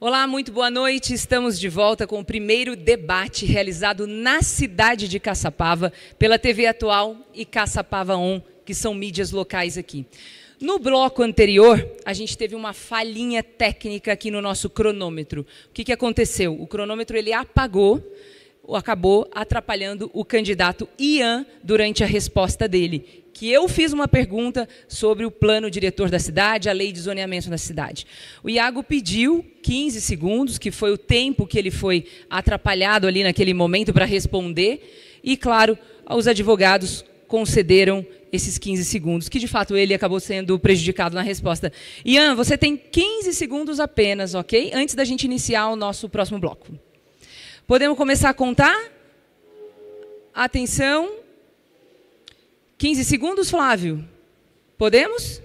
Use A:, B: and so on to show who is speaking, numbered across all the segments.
A: Olá, muito boa noite. Estamos de volta com o primeiro debate realizado na cidade de Caçapava pela TV Atual e Caçapava On, que são mídias locais aqui. No bloco anterior, a gente teve uma falhinha técnica aqui no nosso cronômetro. O que aconteceu? O cronômetro ele apagou, acabou atrapalhando o candidato Ian durante a resposta dele, que eu fiz uma pergunta sobre o plano diretor da cidade, a lei de zoneamento da cidade. O Iago pediu 15 segundos, que foi o tempo que ele foi atrapalhado ali naquele momento para responder, e, claro, os advogados concederam esses 15 segundos, que de fato ele acabou sendo prejudicado na resposta. Ian, você tem 15 segundos apenas, ok? Antes da gente iniciar o nosso próximo bloco. Podemos começar a contar? Atenção. 15 segundos, Flávio? Podemos?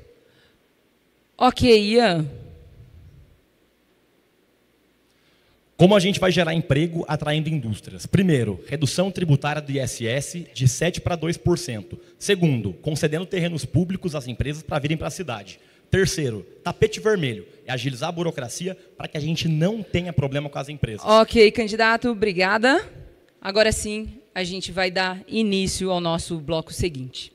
A: Ok, Ian.
B: Como a gente vai gerar emprego atraindo indústrias? Primeiro, redução tributária do ISS de 7% para 2%. Segundo, concedendo terrenos públicos às empresas para virem para a cidade. Terceiro, tapete vermelho, é agilizar a burocracia para que a gente não tenha problema com as empresas.
A: Ok, candidato, obrigada. Agora sim, a gente vai dar início ao nosso bloco seguinte.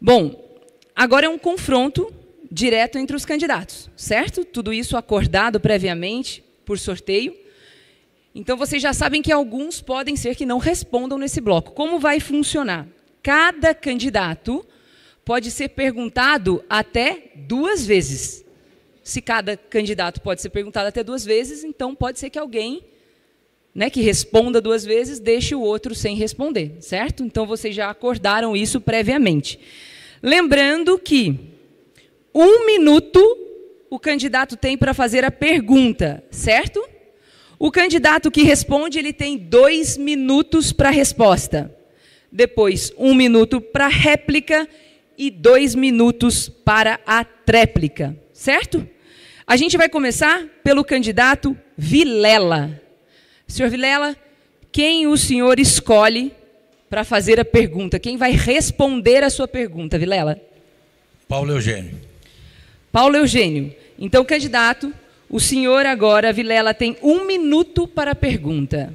A: Bom, agora é um confronto direto entre os candidatos, certo? Tudo isso acordado previamente, por sorteio. Então, vocês já sabem que alguns podem ser que não respondam nesse bloco. Como vai funcionar? Cada candidato pode ser perguntado até 2 vezes. Se cada candidato pode ser perguntado até 2 vezes, então pode ser que alguém, né, que responda 2 vezes, deixe o outro sem responder, certo? Então, vocês já acordaram isso previamente. Lembrando que 1 minuto o candidato tem para fazer a pergunta, certo? O candidato que responde, ele tem 2 minutos para a resposta. Depois, 1 minuto para a réplica e 2 minutos para a tréplica, certo? A gente vai começar pelo candidato Vilela. Senhor Vilela, quem o senhor escolhe para fazer a pergunta? Quem vai responder a sua pergunta, Vilela?
C: Paulo Eugênio.
A: Paulo Eugênio. Então, candidato, o senhor agora, Vilela, tem 1 minuto para a pergunta.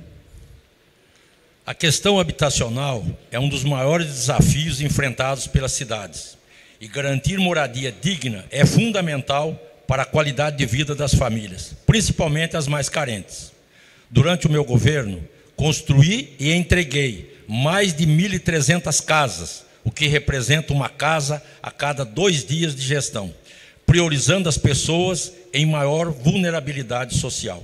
C: A questão habitacional é um dos maiores desafios enfrentados pelas cidades. E garantir moradia digna é fundamental para a qualidade de vida das famílias, principalmente as mais carentes. Durante o meu governo, construí e entreguei mais de 1.300 casas, o que representa uma casa a cada 2 dias de gestão, priorizando as pessoas em maior vulnerabilidade social.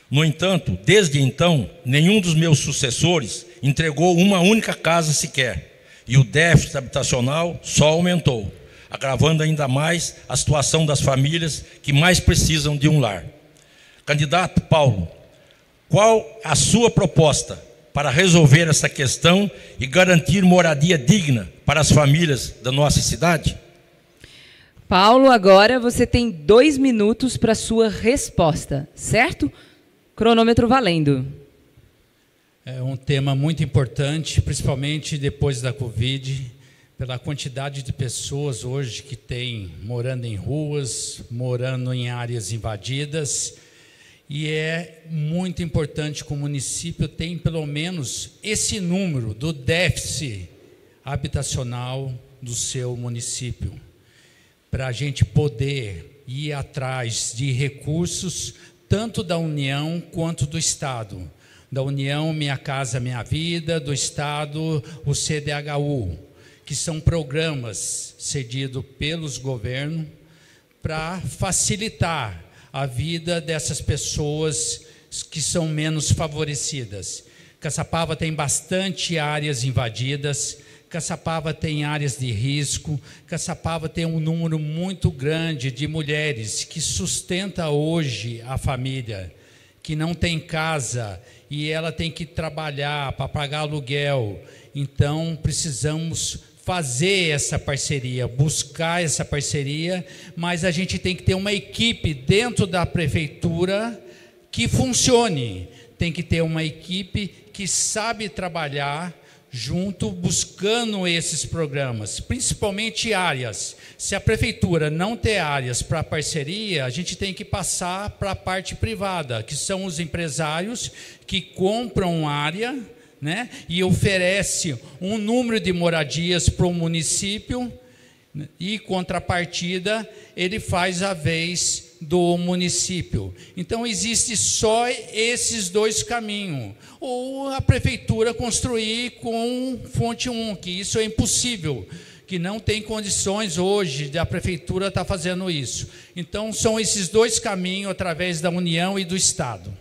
C: No entanto, desde então, nenhum dos meus sucessores entregou uma única casa sequer, e o déficit habitacional só aumentou, agravando ainda mais a situação das famílias que mais precisam de um lar. Candidato Paulo, qual a sua proposta para resolver essa questão e garantir moradia digna para as famílias da nossa cidade?
A: Paulo, agora você tem 2 minutos para a sua resposta, certo? Cronômetro valendo.
D: É um tema muito importante, principalmente depois da Covid, pela quantidade de pessoas hoje que tem morando em ruas, morando em áreas invadidas. E é muito importante que o município tenha pelo menos esse número do déficit habitacional do seu município, para a gente poder ir atrás de recursos, tanto da União quanto do Estado. Da União, Minha Casa Minha Vida, do Estado, o CDHU, que são programas cedidos pelos governos para facilitar a vida dessas pessoas que são menos favorecidas. Caçapava tem bastante áreas invadidas, Caçapava tem áreas de risco, Caçapava tem um número muito grande de mulheres que sustenta hoje a família, que não tem casa e ela tem que trabalhar para pagar aluguel. Então, precisamos fazer essa parceria, buscar essa parceria, mas a gente tem que ter uma equipe dentro da prefeitura que funcione. Tem que ter uma equipe que sabe trabalhar junto buscando esses programas, principalmente áreas. Se a prefeitura não ter áreas para parceria, a gente tem que passar para a parte privada, que são os empresários que compram área, né, e oferece um número de moradias para o município, e contrapartida ele faz a vez do município. Então existe só esses dois caminhos, ou a prefeitura construir com fonte 1, que isso é impossível, que não tem condições hoje da prefeitura estar fazendo isso. Então são esses dois caminhos através da União e do Estado.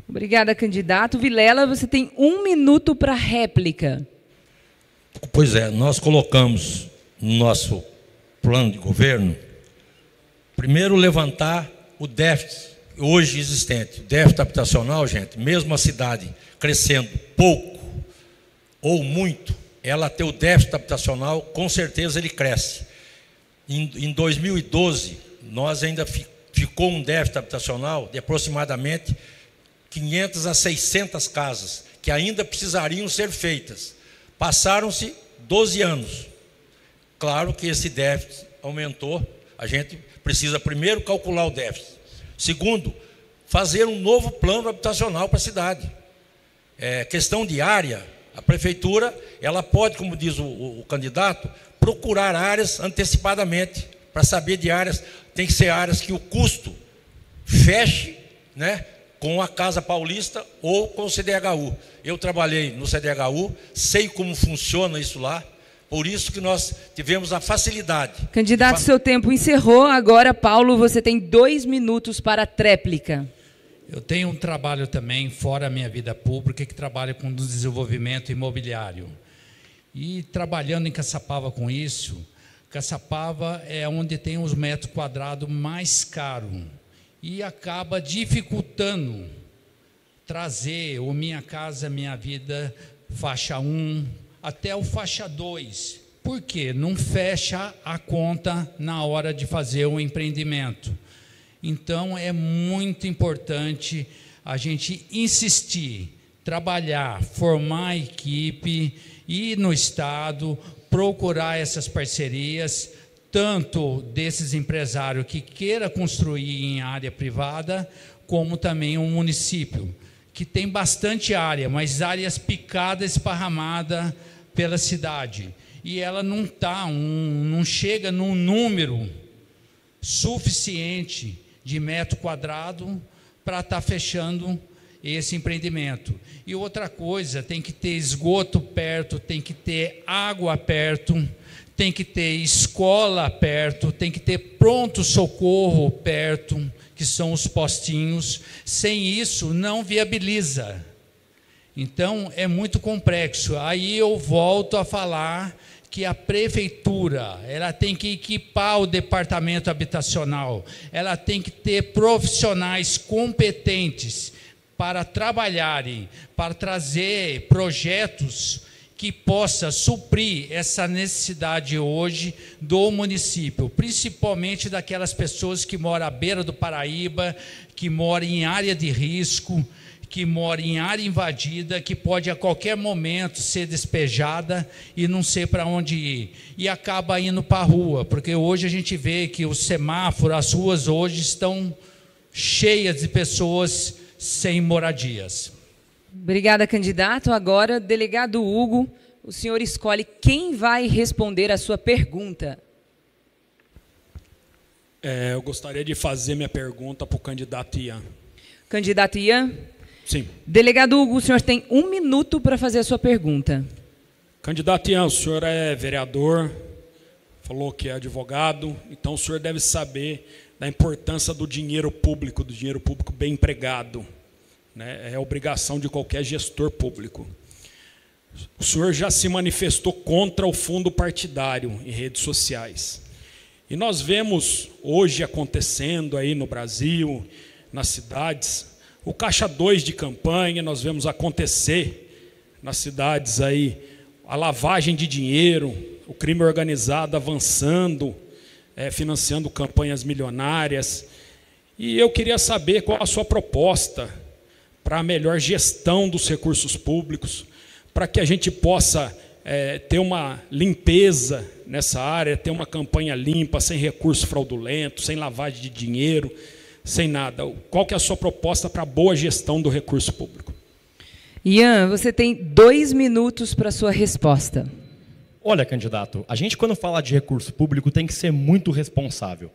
A: Obrigada, candidato. Vilela, você tem 1 minuto para réplica.
C: Pois é, nós colocamos no nosso plano de governo, primeiro, levantar o déficit hoje existente. O déficit habitacional, gente, mesmo a cidade crescendo pouco ou muito, ela tem o déficit habitacional, com certeza ele cresce. Em 2012, nós ainda ficou um déficit habitacional de aproximadamente 500 a 600 casas, que ainda precisariam ser feitas. Passaram-se 12 anos. Claro que esse déficit aumentou. A gente precisa primeiro calcular o déficit. Segundo, fazer um novo plano habitacional para a cidade. Questão de área, a prefeitura ela pode, como diz o candidato, procurar áreas antecipadamente, para saber de áreas. Tem que ser áreas que o custo feche, né, com a Casa Paulista ou com o CDHU. Eu trabalhei no CDHU, sei como funciona isso lá. Por isso que nós tivemos a facilidade.
A: Candidato, seu tempo encerrou. Agora, Paulo, você tem 2 minutos para a tréplica.
D: Eu tenho um trabalho também, fora a minha vida pública, que trabalha com desenvolvimento imobiliário. E trabalhando em Caçapava com isso, Caçapava é onde tem os metros quadrados mais caros. E acaba dificultando trazer o Minha Casa Minha Vida, faixa 1, até o faixa 2. Por quê? Não fecha a conta na hora de fazer o empreendimento. Então, é muito importante a gente insistir, trabalhar, formar a equipe, ir no Estado, procurar essas parcerias, tanto desses empresários que queiram construir em área privada, como também um município, que tem bastante área, mas áreas picadas, esparramadas pela cidade. E ela não chega num número suficiente de metro quadrado para estar fechando esse empreendimento. E outra coisa, tem que ter esgoto perto, tem que ter água perto, tem que ter escola perto, tem que ter pronto-socorro perto, que são os postinhos. Sem isso, não viabiliza. Então, é muito complexo. Aí eu volto a falar que a prefeitura, ela tem que equipar o departamento habitacional, ela tem que ter profissionais competentes para trabalharem, para trazer projetos que possa suprir essa necessidade hoje do município, principalmente daquelas pessoas que moram à beira do Paraíba, que moram em área de risco, que mora em área invadida, que pode a qualquer momento ser despejada e não sei para onde ir. E acaba indo para a rua, porque hoje a gente vê que o semáforo, as ruas hoje estão cheias de pessoas sem moradias.
A: Obrigada, candidato. Agora, delegado Hugo, o senhor escolhe quem vai responder a sua pergunta.
E: Eu gostaria de fazer minha pergunta para o candidato Ian.
A: Candidato Ian?
E: Sim.
A: Delegado Hugo, o senhor tem 1 minuto para fazer a sua pergunta.
E: Candidato Ian, o senhor é vereador, falou que é advogado, então o senhor deve saber da importância do dinheiro público bem empregado, né? É obrigação de qualquer gestor público. O senhor já se manifestou contra o fundo partidário em redes sociais. E nós vemos hoje acontecendo aí no Brasil, nas cidades, o Caixa 2 de campanha, nós vemos acontecer nas cidades aí, a lavagem de dinheiro, o crime organizado avançando, financiando campanhas milionárias. E eu queria saber qual a sua proposta para a melhor gestão dos recursos públicos, para que a gente possa ter uma limpeza nessa área, ter uma campanha limpa, sem recurso fraudulento, sem lavagem de dinheiro, sem nada. Qual que é a sua proposta para a boa gestão do recurso público?
A: Ian, você tem 2 minutos para a sua resposta.
B: Olha, candidato, a gente quando fala de recurso público tem que ser muito responsável.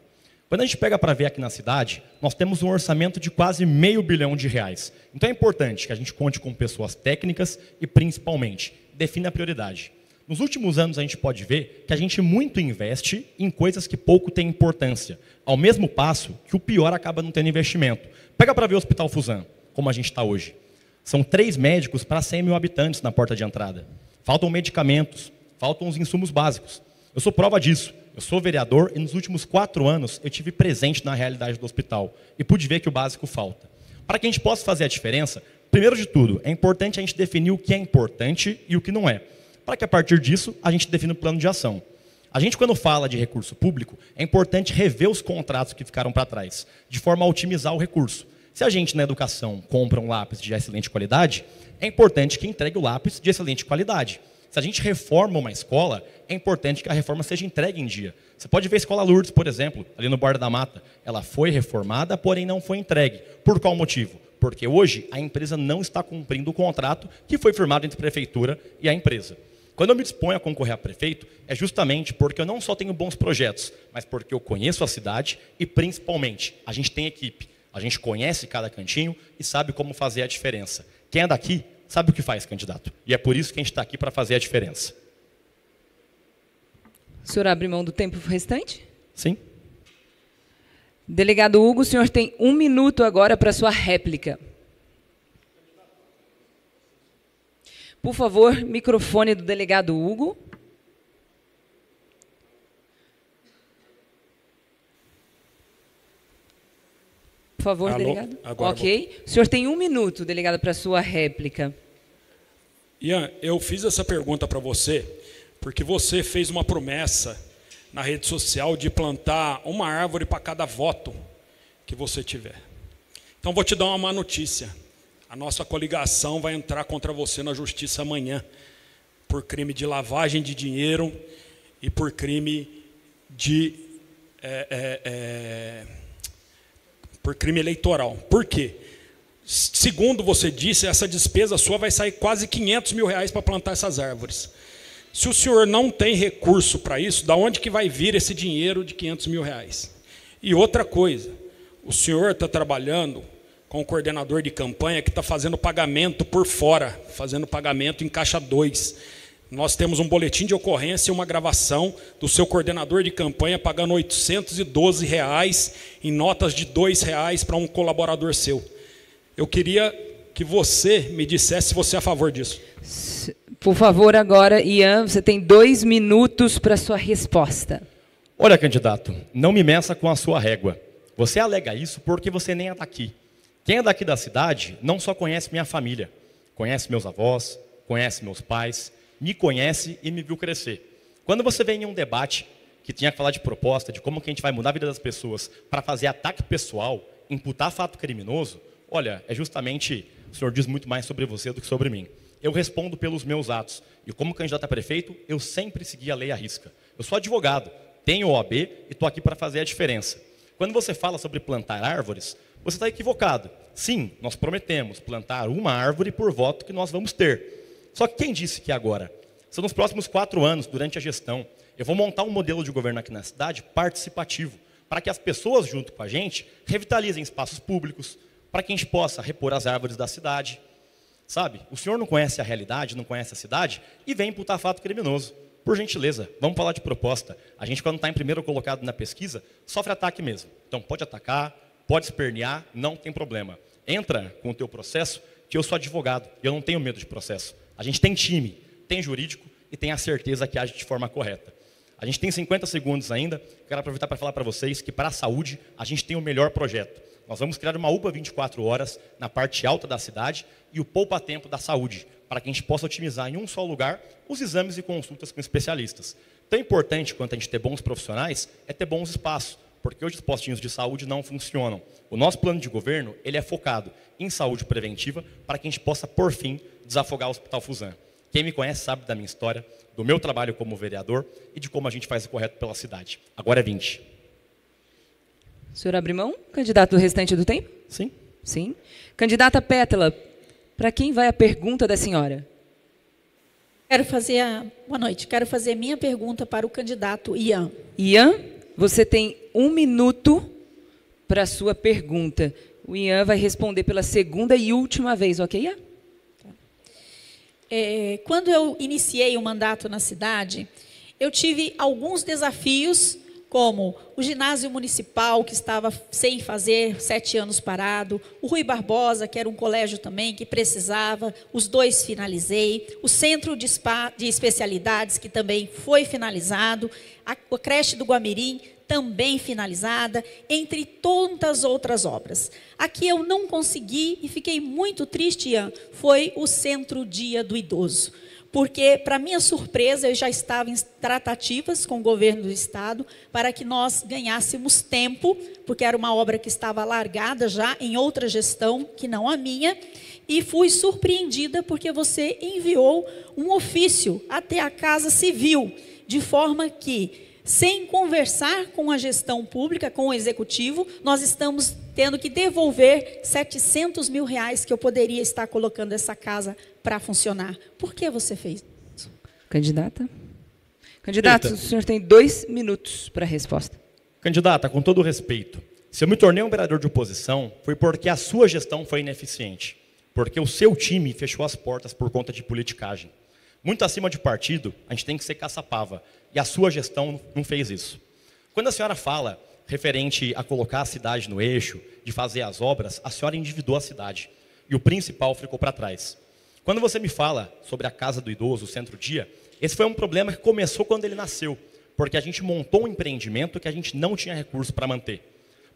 B: Quando a gente pega para ver aqui na cidade, nós temos um orçamento de quase R$500 bilhão. Então é importante que a gente conte com pessoas técnicas e, principalmente, defina a prioridade. Nos últimos anos a gente pode ver que a gente muito investe em coisas que pouco têm importância, ao mesmo passo que o pior acaba não tendo investimento. Pega para ver o Hospital Fusan, como a gente está hoje. São 3 médicos para 100 mil habitantes na porta de entrada. Faltam medicamentos, faltam os insumos básicos. Eu sou prova disso. Eu sou vereador e nos últimos 4 anos eu tive presente na realidade do hospital e pude ver que o básico falta. Para que a gente possa fazer a diferença, primeiro de tudo, é importante a gente definir o que é importante e o que não é. Para que a partir disso a gente defina o plano de ação. A gente quando fala de recurso público, é importante rever os contratos que ficaram para trás, de forma a otimizar o recurso. Se a gente na educação compra um lápis de excelente qualidade, é importante que entregue o lápis de excelente qualidade. Se a gente reforma uma escola, é importante que a reforma seja entregue em dia. Você pode ver a Escola Lourdes, por exemplo, ali no Borda da Mata. Ela foi reformada, porém não foi entregue. Por qual motivo? Porque hoje a empresa não está cumprindo o contrato que foi firmado entre a prefeitura e a empresa. Quando eu me disponho a concorrer a prefeito, é justamente porque eu não só tenho bons projetos, mas porque eu conheço a cidade e, principalmente, a gente tem equipe. A gente conhece cada cantinho e sabe como fazer a diferença. Quem é daqui sabe o que faz, candidato. E é por isso que a gente está aqui para fazer a diferença.
A: O senhor abre mão do tempo restante?
B: Sim.
A: Delegado Hugo, o senhor tem 1 minuto agora para sua réplica. Por favor, microfone do delegado Hugo. Por favor,
E: Alô?
A: delegado.
E: Agora
A: ok. O senhor tem 1 minuto, delegado, para a sua réplica.
E: Ian, eu fiz essa pergunta para você porque você fez uma promessa na rede social de plantar uma árvore para cada voto que você tiver. Então, vou te dar uma má notícia. A nossa coligação vai entrar contra você na justiça amanhã por crime de lavagem de dinheiro e por crime de... por crime eleitoral. Por quê? Segundo você disse, essa despesa sua vai sair quase R$500 mil para plantar essas árvores. Se o senhor não tem recurso para isso, da onde que vai vir esse dinheiro de R$500 mil? E outra coisa, o senhor está trabalhando com o coordenador de campanha que está fazendo pagamento por fora, fazendo pagamento em caixa 2. Nós temos um boletim de ocorrência e uma gravação do seu coordenador de campanha pagando R$812 em notas de R$2 para um colaborador seu. Eu queria que você me dissesse se você é a favor disso.
A: Por favor, agora, Ian, você tem 2 minutos para sua resposta.
B: Olha, candidato, não me meça com a sua régua. Você alega isso porque você nem é daqui. Quem é daqui da cidade não só conhece minha família, conhece meus avós, conhece meus pais, me conhece e me viu crescer. Quando você vem em um debate que tinha que falar de proposta, de como que a gente vai mudar a vida das pessoas para fazer ataque pessoal, imputar fato criminoso, olha, é justamente, o senhor diz muito mais sobre você do que sobre mim. Eu respondo pelos meus atos. E como candidato a prefeito, eu sempre segui a lei à risca. Eu sou advogado, tenho OAB e estou aqui para fazer a diferença. Quando você fala sobre plantar árvores, você está equivocado. Sim, nós prometemos plantar uma árvore por voto que nós vamos ter. Só que quem disse que agora? São nos próximos 4 anos, durante a gestão, eu vou montar um modelo de governo aqui na cidade participativo, para que as pessoas, junto com a gente, revitalizem espaços públicos, para que a gente possa repor as árvores da cidade. Sabe, o senhor não conhece a realidade, não conhece a cidade, e vem imputar fato criminoso. Por gentileza, vamos falar de proposta. A gente, quando está em primeiro colocado na pesquisa, sofre ataque mesmo. Então, pode atacar, pode espernear, não tem problema. Entra com o teu processo, que eu sou advogado, e eu não tenho medo de processo. A gente tem time, tem jurídico e tem a certeza que age de forma correta. A gente tem 50 segundos ainda, quero aproveitar para falar para vocês que para a saúde a gente tem o melhor projeto. Nós vamos criar uma UPA 24 horas na parte alta da cidade e o poupa-tempo da saúde, para que a gente possa otimizar em um só lugar os exames e consultas com especialistas. Tão importante quanto a gente ter bons profissionais é ter bons espaços, porque hoje os postinhos de saúde não funcionam. O nosso plano de governo ele é focado em saúde preventiva para que a gente possa, por fim, desafogar o Hospital Fusan. Quem me conhece sabe da minha história, do meu trabalho como vereador e de como a gente faz o correto pela cidade. Agora é 20.
A: O senhor abre mão, candidato, do restante do tempo?
B: Sim?
A: Sim. Candidata Pétala, para quem vai a pergunta da senhora?
F: Boa noite. Quero fazer minha pergunta para o candidato Ian.
A: Ian, você tem 1 minuto para a sua pergunta. O Ian vai responder pela segunda e última vez, ok, Ian?
F: Quando eu iniciei o mandato na cidade, eu tive alguns desafios, como o ginásio municipal, que estava sem fazer, 7 anos parado, o Rui Barbosa, que era um colégio também, que precisava, os 2 finalizei, o centro de especialidades, que também foi finalizado, a creche do Guamirim, também finalizada, entre tantas outras obras. Aqui eu não consegui, e fiquei muito triste, Ian, foi o Centro-Dia do Idoso. Porque, para minha surpresa, eu já estava em tratativas com o governo do estado para que nós ganhássemos tempo, porque era uma obra que estava largada já em outra gestão, que não a minha, e fui surpreendida porque você enviou um ofício até a Casa Civil, de forma que, sem conversar com a gestão pública, com o executivo, nós estamos tendo que devolver 700 mil reais que eu poderia estar colocando essa casa para funcionar. Por que você fez isso?
A: Candidata? Candidato, o senhor tem 2 minutos para a resposta.
B: Candidata, com todo o respeito, se eu me tornei um vereador de oposição, foi porque a sua gestão foi ineficiente. Porque o seu time fechou as portas por conta de politicagem. Muito acima de partido, a gente tem que ser caçapava. E a sua gestão não fez isso. Quando a senhora fala referente a colocar a cidade no eixo, de fazer as obras, a senhora endividou a cidade. E o principal ficou para trás. Quando você me fala sobre a Casa do Idoso, o Centro-Dia, esse foi um problema que começou quando ele nasceu. Porque a gente montou um empreendimento que a gente não tinha recurso para manter.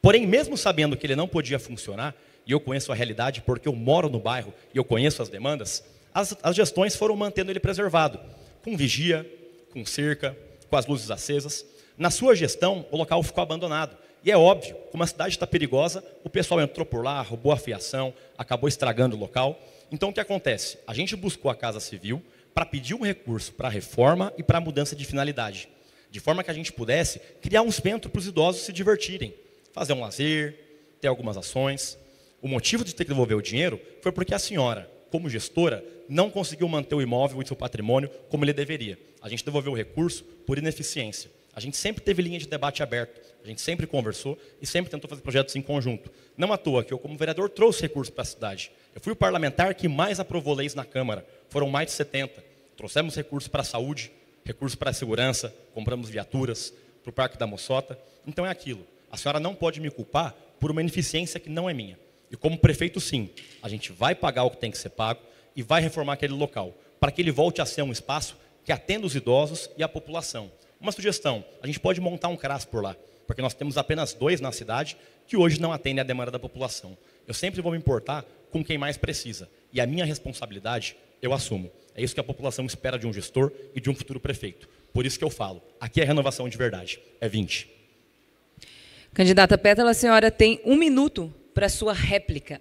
B: Porém, mesmo sabendo que ele não podia funcionar, e eu conheço a realidade porque eu moro no bairro e eu conheço as demandas, as gestões foram mantendo ele preservado. Com vigia, com cerca, com as luzes acesas. Na sua gestão, o local ficou abandonado. E é óbvio, como a cidade está perigosa, o pessoal entrou por lá, roubou a fiação, acabou estragando o local. Então, o que acontece? A gente buscou a Casa Civil para pedir um recurso para a reforma e para a mudança de finalidade. De forma que a gente pudesse criar um centro para os idosos se divertirem. Fazer um lazer, ter algumas ações. O motivo de ter que devolver o dinheiro foi porque a senhora, como gestora, não conseguiu manter o imóvel e seu patrimônio como ele deveria. A gente devolveu o recurso por ineficiência. A gente sempre teve linha de debate aberto, a gente sempre conversou e sempre tentou fazer projetos em conjunto. Não à toa que eu, como vereador, trouxe recursos para a cidade. Eu fui o parlamentar que mais aprovou leis na Câmara, foram mais de 70. Trouxemos recursos para a saúde, recursos para a segurança, compramos viaturas para o Parque da Moçota. Então é aquilo, a senhora não pode me culpar por uma ineficiência que não é minha. E como prefeito, sim, a gente vai pagar o que tem que ser pago e vai reformar aquele local, para que ele volte a ser um espaço que atenda os idosos e a população. Uma sugestão, a gente pode montar um CRAS por lá, porque nós temos apenas 2 na cidade que hoje não atendem a demanda da população. Eu sempre vou me importar com quem mais precisa, e a minha responsabilidade eu assumo. É isso que a população espera de um gestor e de um futuro prefeito. Por isso que eu falo, aqui é renovação de verdade, é 20.
A: Candidata Pétala, a senhora tem 1 minuto para a sua réplica.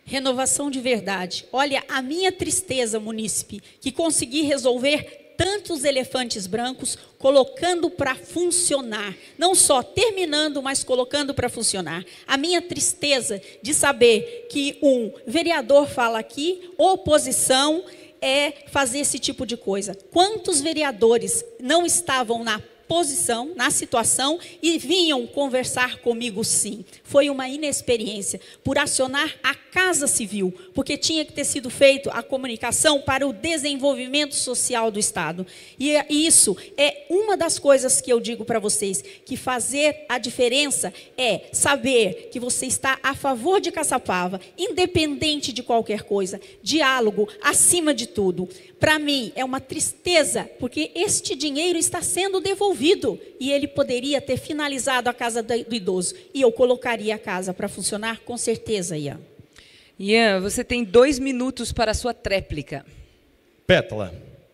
F: Renovação de verdade. Olha, a minha tristeza, munícipe, que consegui resolver tantos elefantes brancos, colocando para funcionar. Não só terminando, mas colocando para funcionar. A minha tristeza de saber que um vereador fala aqui, oposição é fazer esse tipo de coisa. Quantos vereadores não estavam na posição, na situação, e vinham conversar comigo sim. Foi uma inexperiência por acionar a Casa Civil, porque tinha que ter sido feito a comunicação para o desenvolvimento social do Estado. E isso é uma das coisas que eu digo para vocês, que fazer a diferença é saber que você está a favor de Caçapava, independente de qualquer coisa, diálogo acima de tudo. Para mim é uma tristeza, porque este dinheiro está sendo devolvido e ele poderia ter finalizado a casa do idoso. E eu colocaria a casa para funcionar com certeza, Ian.
A: Ian, você tem 2 minutos para a sua tréplica.
B: Pétala,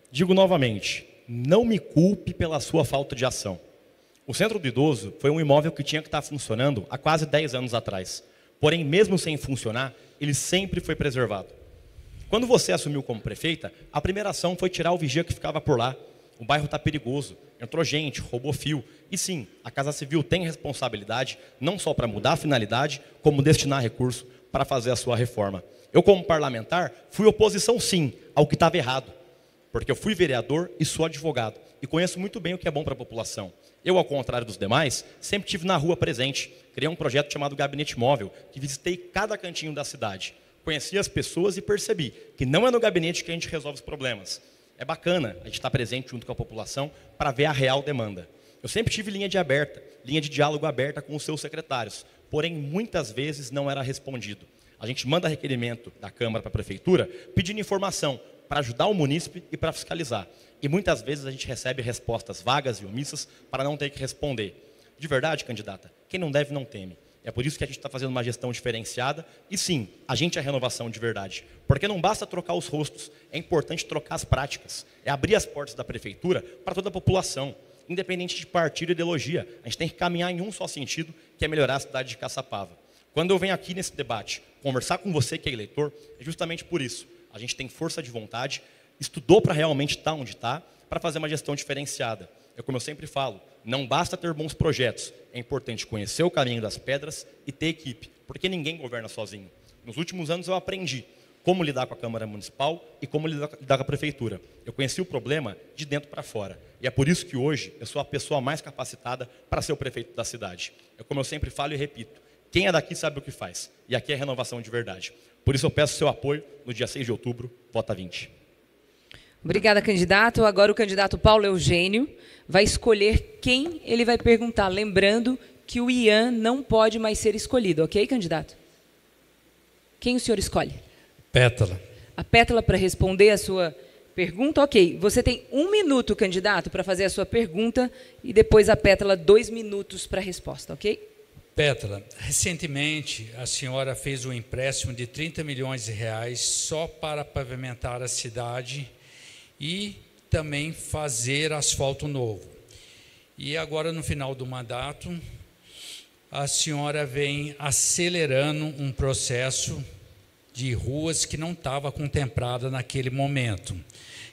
B: digo novamente, não me culpe pela sua falta de ação. O Centro do Idoso foi um imóvel que tinha que estar funcionando há quase 10 anos atrás. Porém, mesmo sem funcionar, ele sempre foi preservado. Quando você assumiu como prefeita, a primeira ação foi tirar o vigia que ficava por lá. O bairro está perigoso, entrou gente, roubou fio. E sim, a Casa Civil tem responsabilidade, não só para mudar a finalidade, como destinar recurso para fazer a sua reforma. Eu, como parlamentar, fui oposição sim ao que estava errado, porque eu fui vereador e sou advogado, e conheço muito bem o que é bom para a população. Eu, ao contrário dos demais, sempre estive na rua presente, criei um projeto chamado Gabinete Móvel, que visitei cada cantinho da cidade. Conheci as pessoas e percebi que não é no gabinete que a gente resolve os problemas. É bacana a gente estar presente junto com a população para ver a real demanda. Eu sempre tive linha de diálogo aberta com os seus secretários, porém muitas vezes não era respondido. A gente manda requerimento da Câmara para a Prefeitura pedindo informação para ajudar o munícipe e para fiscalizar. E muitas vezes a gente recebe respostas vagas e omissas para não ter que responder. De verdade, candidata, quem não deve não teme. É por isso que a gente está fazendo uma gestão diferenciada. E sim, a gente é renovação de verdade. Porque não basta trocar os rostos, é importante trocar as práticas. É abrir as portas da prefeitura para toda a população, independente de partido e ideologia. A gente tem que caminhar em um só sentido, que é melhorar a cidade de Caçapava. Quando eu venho aqui nesse debate conversar com você que é eleitor, é justamente por isso. A gente tem força de vontade, estudou para realmente estar onde está, para fazer uma gestão diferenciada. É como eu sempre falo, não basta ter bons projetos, é importante conhecer o caminho das pedras e ter equipe, porque ninguém governa sozinho. Nos últimos anos eu aprendi como lidar com a Câmara Municipal e como lidar com a Prefeitura. Eu conheci o problema de dentro para fora. E é por isso que hoje eu sou a pessoa mais capacitada para ser o prefeito da cidade. É como eu sempre falo e repito, quem é daqui sabe o que faz. E aqui é renovação de verdade. Por isso eu peço seu apoio no dia 6 de outubro, vota 20.
A: Obrigada, candidato. Agora o candidato Paulo Eugênio vai escolher quem ele vai perguntar. Lembrando que o Ian não pode mais ser escolhido, ok, candidato? Quem o senhor escolhe?
D: Pétala.
A: A Pétala para responder a sua pergunta, ok. Você tem 1 minuto, candidato, para fazer a sua pergunta e depois a Pétala 2 minutos para a resposta, ok?
D: Pétala, recentemente a senhora fez um empréstimo de 30 milhões de reais só para pavimentar a cidade e também fazer asfalto novo. E agora, no final do mandato, a senhora vem acelerando um processo de ruas que não estava contemplada naquele momento.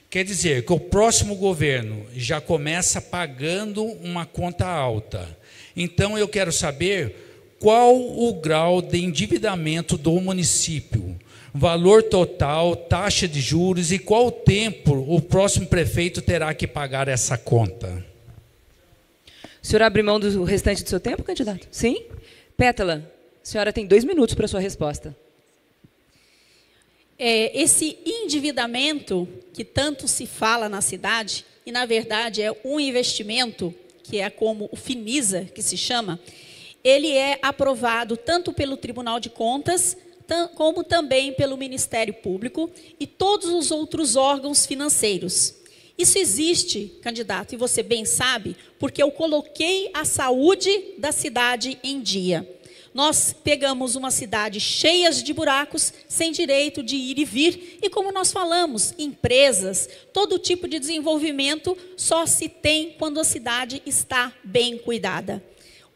D: Quer dizer que o próximo governo já começa pagando uma conta alta. Então, eu quero saber qual o grau de endividamento do município, valor total, taxa de juros e qual tempo o próximo prefeito terá que pagar essa conta.
A: O senhor abre mão do restante do seu tempo, candidato? Sim? Pétala, a senhora tem 2 minutos para a sua resposta.
F: Esse endividamento que tanto se fala na cidade, e na verdade é um investimento, que é como o Finisa, que se chama, ele é aprovado tanto pelo Tribunal de Contas, como também pelo Ministério Público e todos os outros órgãos financeiros. Isso existe, candidato, e você bem sabe, porque eu coloquei a saúde da cidade em dia. Nós pegamos uma cidade cheia de buracos, sem direito de ir e vir, e como nós falamos, empresas, todo tipo de desenvolvimento só se tem quando a cidade está bem cuidada.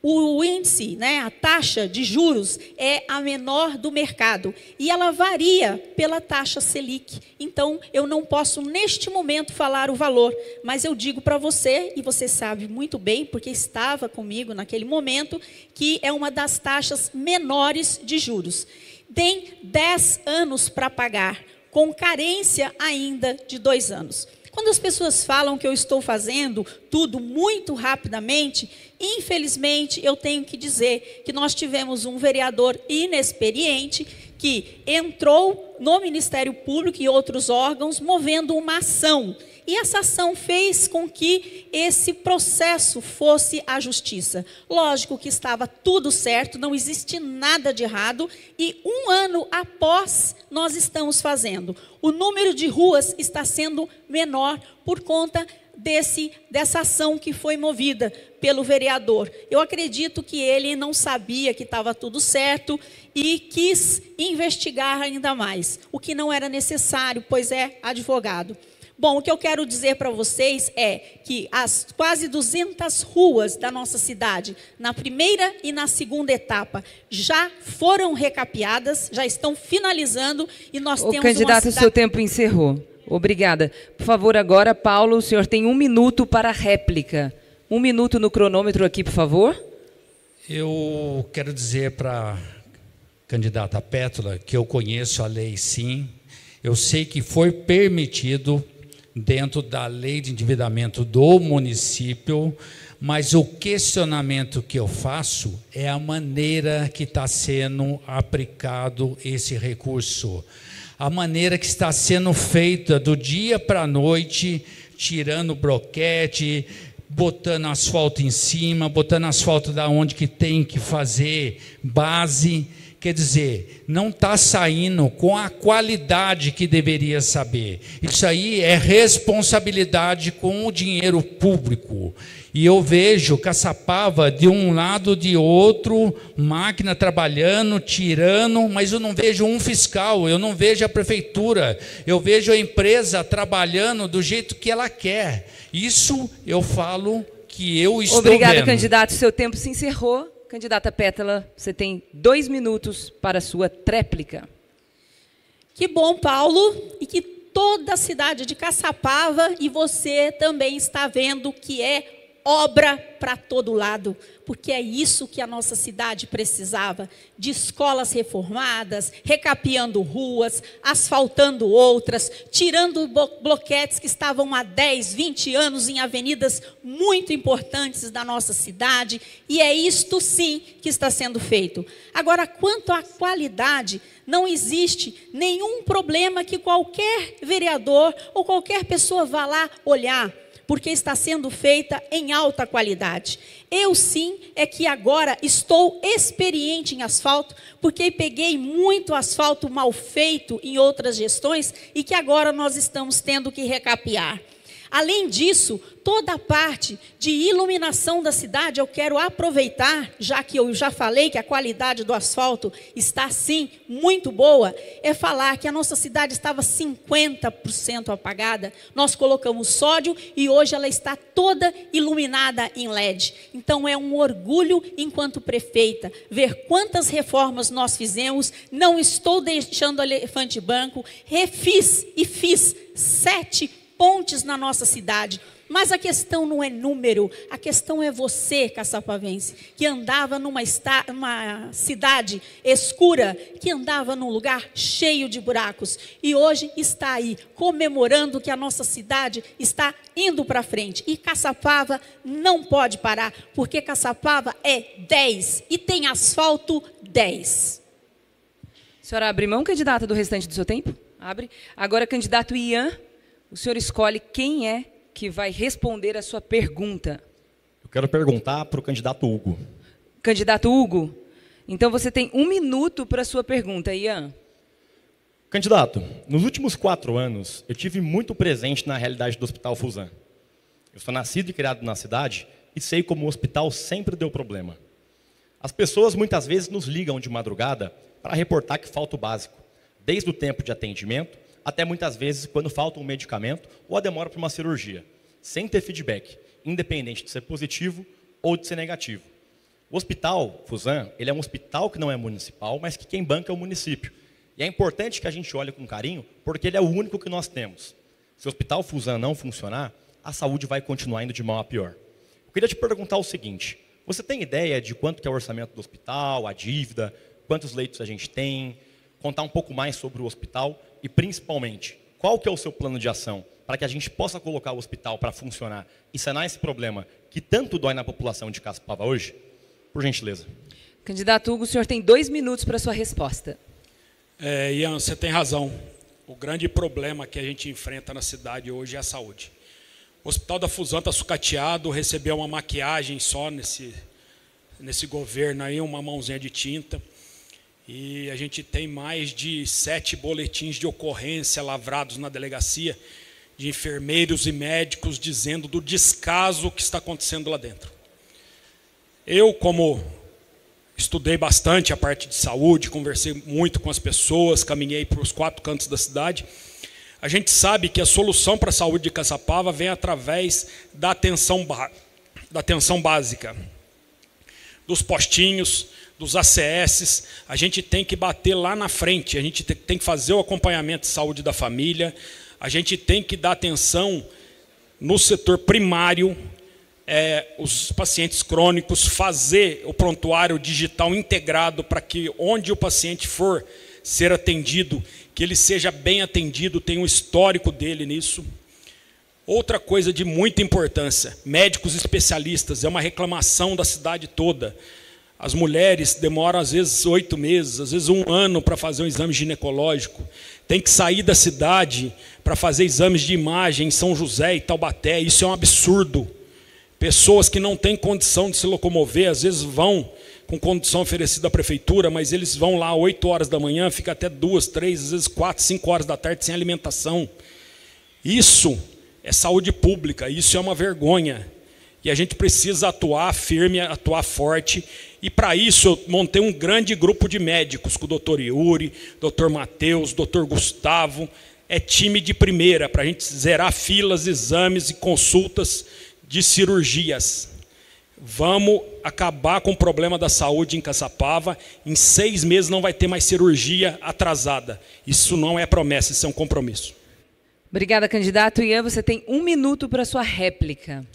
F: O índice, a taxa de juros é a menor do mercado e ela varia pela taxa Selic. Então, eu não posso neste momento falar o valor, mas eu digo para você, e você sabe muito bem, porque estava comigo naquele momento, que é uma das taxas menores de juros. Tem 10 anos para pagar, com carência ainda de 2 anos. Quando as pessoas falam que eu estou fazendo tudo muito rapidamente, infelizmente eu tenho que dizer que nós tivemos um vereador inexperiente que entrou no Ministério Público e outros órgãos movendo uma ação. E essa ação fez com que esse processo fosse à justiça. Lógico que estava tudo certo, não existe nada de errado, e 1 ano após nós estamos fazendo. O número de ruas está sendo menor por conta dessa ação que foi movida pelo vereador. Eu acredito que ele não sabia que estava tudo certo e quis investigar ainda mais, o que não era necessário, pois é advogado. Bom, o que eu quero dizer para vocês é que as quase 200 ruas da nossa cidade, na primeira e na segunda etapa, já foram recapeadas, já estão finalizando e nós temos
A: candidato, o seu tempo encerrou. Obrigada. Por favor, agora, Paulo, o senhor tem 1 minuto para a réplica. 1 minuto no cronômetro aqui, por favor.
D: Eu quero dizer para a candidata Pétula que eu conheço a lei, sim. Eu sei que foi permitido dentro da lei de endividamento do município, mas o questionamento que eu faço é a maneira que está sendo aplicado esse recurso. A maneira que está sendo feita do dia para a noite, tirando bloquete, botando asfalto em cima, botando asfalto da onde que tem que fazer base. Quer dizer, não está saindo com a qualidade que deveria saber. Isso aí é responsabilidade com o dinheiro público. E eu vejo Caçapava de um lado, de outro, máquina trabalhando, tirando, mas eu não vejo um fiscal, eu não vejo a prefeitura, eu vejo a empresa trabalhando do jeito que ela quer. Isso eu falo que eu estou vendo.
A: Obrigada, candidato. Seu tempo se encerrou. Candidata Pétala, você tem 2 minutos para a sua tréplica.
F: Que bom, Paulo, e que toda a cidade de Caçapava e você também está vendo que é obra para todo lado, porque é isso que a nossa cidade precisava, de escolas reformadas, recapeando ruas, asfaltando outras, tirando bloquetes que estavam há 10, 20 anos em avenidas muito importantes da nossa cidade, e é isto sim que está sendo feito. Agora, quanto à qualidade, não existe nenhum problema que qualquer vereador ou qualquer pessoa vá lá olhar, porque está sendo feita em alta qualidade. Eu sim é que agora estou experiente em asfalto, porque peguei muito asfalto mal feito em outras gestões e que agora nós estamos tendo que recapear. Além disso, toda a parte de iluminação da cidade, eu quero aproveitar, já que eu já falei que a qualidade do asfalto está, sim, muito boa, é falar que a nossa cidade estava 50% apagada, nós colocamos sódio e hoje ela está toda iluminada em LED. Então, é um orgulho, enquanto prefeita, ver quantas reformas nós fizemos, não estou deixando elefante branco, refiz e fiz 7 pontes na nossa cidade, mas a questão não é número, a questão é você, caçapavense, que andava numa cidade escura, que andava num lugar cheio de buracos, e hoje está aí, comemorando que a nossa cidade está indo para frente, e Caçapava não pode parar, porque Caçapava é 10, e tem asfalto 10.
A: A senhora abre mão, candidata, do restante do seu tempo? Abre. Agora, candidato Ian, o senhor escolhe quem é que vai responder a sua pergunta.
B: Eu quero perguntar para o candidato Hugo.
A: Candidato Hugo, então você tem 1 minuto para a sua pergunta, Ian.
B: Candidato, nos últimos 4 anos, eu tive muito presente na realidade do Hospital Fusan. Eu sou nascido e criado na cidade e sei como o hospital sempre deu problema. As pessoas muitas vezes nos ligam de madrugada para reportar que falta o básico, desde o tempo de atendimento, até muitas vezes quando falta um medicamento ou a demora para uma cirurgia, sem ter feedback, independente de ser positivo ou de ser negativo. O Hospital Fusan, ele é um hospital que não é municipal, mas que quem banca é o município. E é importante que a gente olhe com carinho, porque ele é o único que nós temos. Se o Hospital Fusan não funcionar, a saúde vai continuar indo de mal a pior. Eu queria te perguntar o seguinte, você tem ideia de quanto que é o orçamento do hospital, a dívida, quantos leitos a gente tem, contar um pouco mais sobre o hospital e, principalmente, qual que é o seu plano de ação para que a gente possa colocar o hospital para funcionar e sanar esse problema que tanto dói na população de Caçapava hoje? Por gentileza.
A: Candidato Hugo, o senhor tem 2 minutos para a sua resposta.
E: Ian, você tem razão. O grande problema que a gente enfrenta na cidade hoje é a saúde. O Hospital da Fusan está sucateado, recebeu uma maquiagem só nesse governo aí, uma mãozinha de tinta. E a gente tem mais de 7 boletins de ocorrência lavrados na delegacia de enfermeiros e médicos dizendo do descaso que está acontecendo lá dentro. Eu, como estudei bastante a parte de saúde, conversei muito com as pessoas, caminhei para os 4 cantos da cidade, A gente sabe que a solução para a saúde de Caçapava vem através da atenção básica, dos postinhos, dos ACS. A gente tem que bater lá na frente, a gente tem que fazer o acompanhamento de saúde da família, a gente tem que dar atenção no setor primário, os pacientes crônicos, fazer o prontuário digital integrado para que onde o paciente for ser atendido, que ele seja bem atendido, tem um histórico dele nisso. Outra coisa de muita importância, médicos especialistas, é uma reclamação da cidade toda. As mulheres demoram às vezes 8 meses, às vezes 1 ano para fazer um exame ginecológico. Tem que sair da cidade para fazer exames de imagem em São José e Taubaté, isso é um absurdo. Pessoas que não têm condição de se locomover, às vezes vão com condição oferecida à prefeitura, mas eles vão lá 8 horas da manhã, fica até 2, 3, às vezes 4, 5 horas da tarde sem alimentação. Isso é saúde pública, isso é uma vergonha. E a gente precisa atuar firme, atuar forte. E para isso eu montei um grande grupo de médicos, com o doutor Yuri, doutor Matheus, doutor Gustavo. É time de primeira, para a gente zerar filas, exames e consultas de cirurgias. Vamos acabar com o problema da saúde em Caçapava. Em 6 meses não vai ter mais cirurgia atrasada. Isso não é promessa, isso é um compromisso.
A: Obrigada, candidato. Ian, você tem 1 minuto para a sua réplica.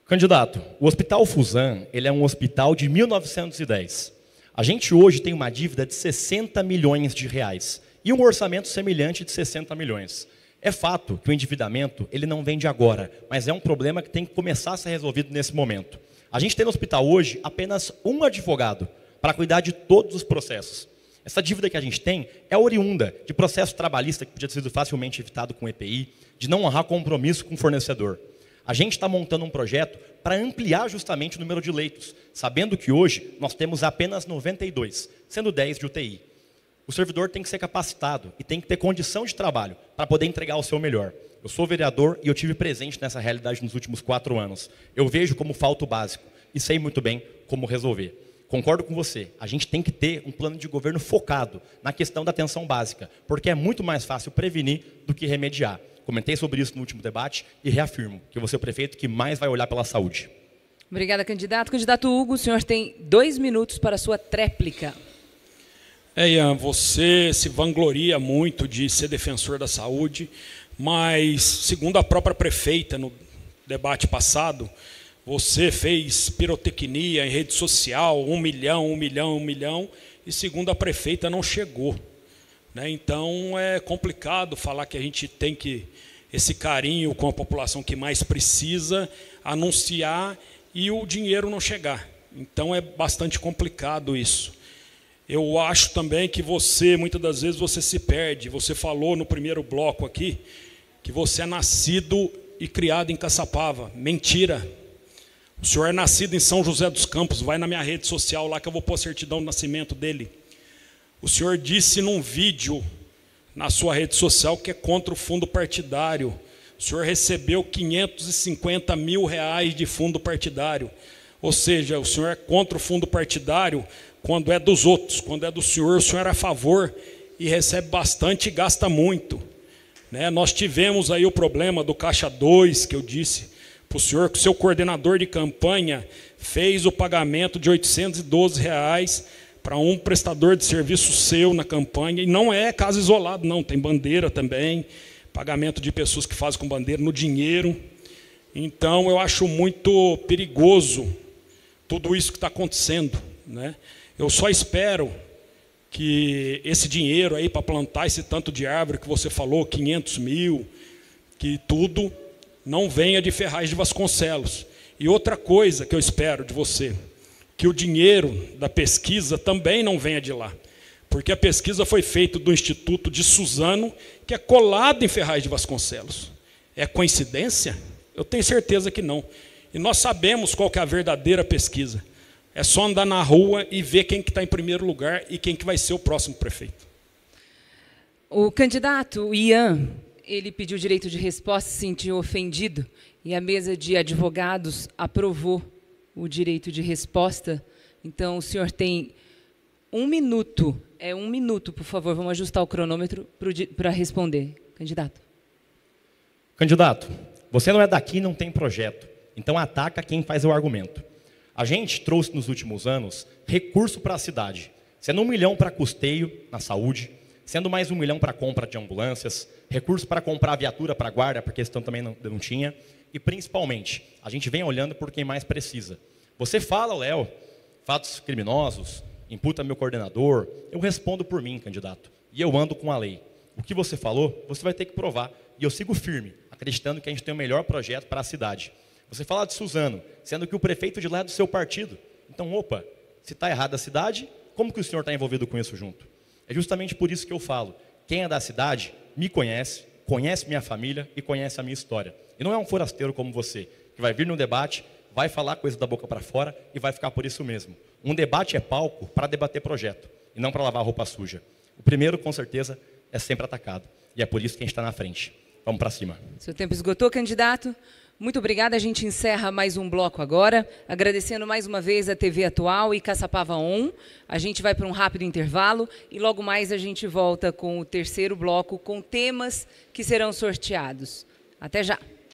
B: Candidato, o Hospital Fusan, ele é um hospital de 1910. A gente hoje tem uma dívida de 60 milhões de reais e um orçamento semelhante de 60 milhões. É fato que o endividamento ele não vem de agora, mas é um problema que tem que começar a ser resolvido nesse momento. A gente tem no hospital hoje apenas um advogado para cuidar de todos os processos. Essa dívida que a gente tem é oriunda de processo trabalhista que podia ter sido facilmente evitado com EPI, de não honrar compromisso com o fornecedor. A gente está montando um projeto para ampliar justamente o número de leitos, sabendo que hoje nós temos apenas 92, sendo 10 de UTI. O servidor tem que ser capacitado e tem que ter condição de trabalho para poder entregar o seu melhor. Eu sou vereador e eu tive presente nessa realidade nos últimos 4 anos. Eu vejo como falta o básico e sei muito bem como resolver. Concordo com você, a gente tem que ter um plano de governo focado na questão da atenção básica, porque é muito mais fácil prevenir do que remediar. Comentei sobre isso no último debate e reafirmo que você é o prefeito que mais vai olhar pela saúde.
A: Obrigada, candidato. Candidato Hugo, o senhor tem 2 minutos para a sua tréplica.
E: Ian, você se vangloria muito de ser defensor da saúde, mas, segundo a própria prefeita no debate passado, você fez pirotecnia em rede social, 1 milhão, 1 milhão, 1 milhão, e segundo a prefeita não chegou. Então é complicado falar que a gente tem que esse carinho com a população que mais precisa, anunciar e o dinheiro não chegar. Então é bastante complicado isso. Eu acho também que você, muitas das vezes, você se perde. Você falou no primeiro bloco aqui que você é nascido e criado em Caçapava. Mentira. O senhor é nascido em São José dos Campos. Vai na minha rede social lá que eu vou pôr a certidão de nascimento dele. O senhor disse num vídeo na sua rede social que é contra o fundo partidário. O senhor recebeu 550 mil reais de fundo partidário. Ou seja, o senhor é contra o fundo partidário quando é dos outros. Quando é do senhor, o senhor é a favor e recebe bastante e gasta muito. Nós tivemos aí o problema do Caixa 2, que eu disse para o senhor, que o seu coordenador de campanha fez o pagamento de R$ 812 para um prestador de serviço seu na campanha, e não é caso isolado, não, tem bandeira também, pagamento de pessoas que fazem com bandeira no dinheiro. Então, eu acho muito perigoso tudo isso que está acontecendo. Eu só espero que esse dinheiro aí para plantar esse tanto de árvore que você falou, 500 mil, que tudo não venha de Ferraz de Vasconcelos. E outra coisa que eu espero de você, que o dinheiro da pesquisa também não venha de lá. Porque a pesquisa foi feita do Instituto de Suzano, que é colado em Ferraz de Vasconcelos. É coincidência? Eu tenho certeza que não. E nós sabemos qual que é a verdadeira pesquisa. É só andar na rua e ver quem que está em primeiro lugar e quem que vai ser o próximo prefeito.
A: O candidato Ian, ele pediu direito de resposta, se sentiu ofendido, e a mesa de advogados aprovou o direito de resposta. Então, o senhor tem 1 minuto. 1 minuto, por favor. Vamos ajustar o cronômetro para responder. Candidato.
B: Candidato, você não é daqui e não tem projeto, então ataca quem faz o argumento. A gente trouxe nos últimos anos recurso para a cidade, sendo 1 milhão para custeio na saúde, sendo mais 1 milhão para compra de ambulâncias, recurso para comprar viatura para guarda, porque esse também não tinha, e principalmente, a gente vem olhando por quem mais precisa. Você fala, Léo, fatos criminosos, imputa meu coordenador, eu respondo por mim, candidato, e eu ando com a lei. O que você falou, você vai ter que provar, e eu sigo firme, acreditando que a gente tem o melhor projeto para a cidade. Você fala de Suzano, sendo que o prefeito de lá é do seu partido. Então, opa, se está errada a cidade, como que o senhor está envolvido com isso junto? É justamente por isso que eu falo, quem é da cidade me conhece, conhece minha família e conhece a minha história. E não é um forasteiro como você, que vai vir no debate, vai falar coisa da boca para fora e vai ficar por isso mesmo. Um debate é palco para debater projeto, e não para lavar roupa suja. O primeiro, com certeza, é sempre atacado. E é por isso que a gente está na frente. Vamos para cima.
A: Seu tempo esgotou, candidato. Muito obrigada. A gente encerra mais um bloco agora, agradecendo mais uma vez a TV Atual e Caçapava On. A gente vai para um rápido intervalo e logo mais a gente volta com o terceiro bloco com temas que serão sorteados. Até já.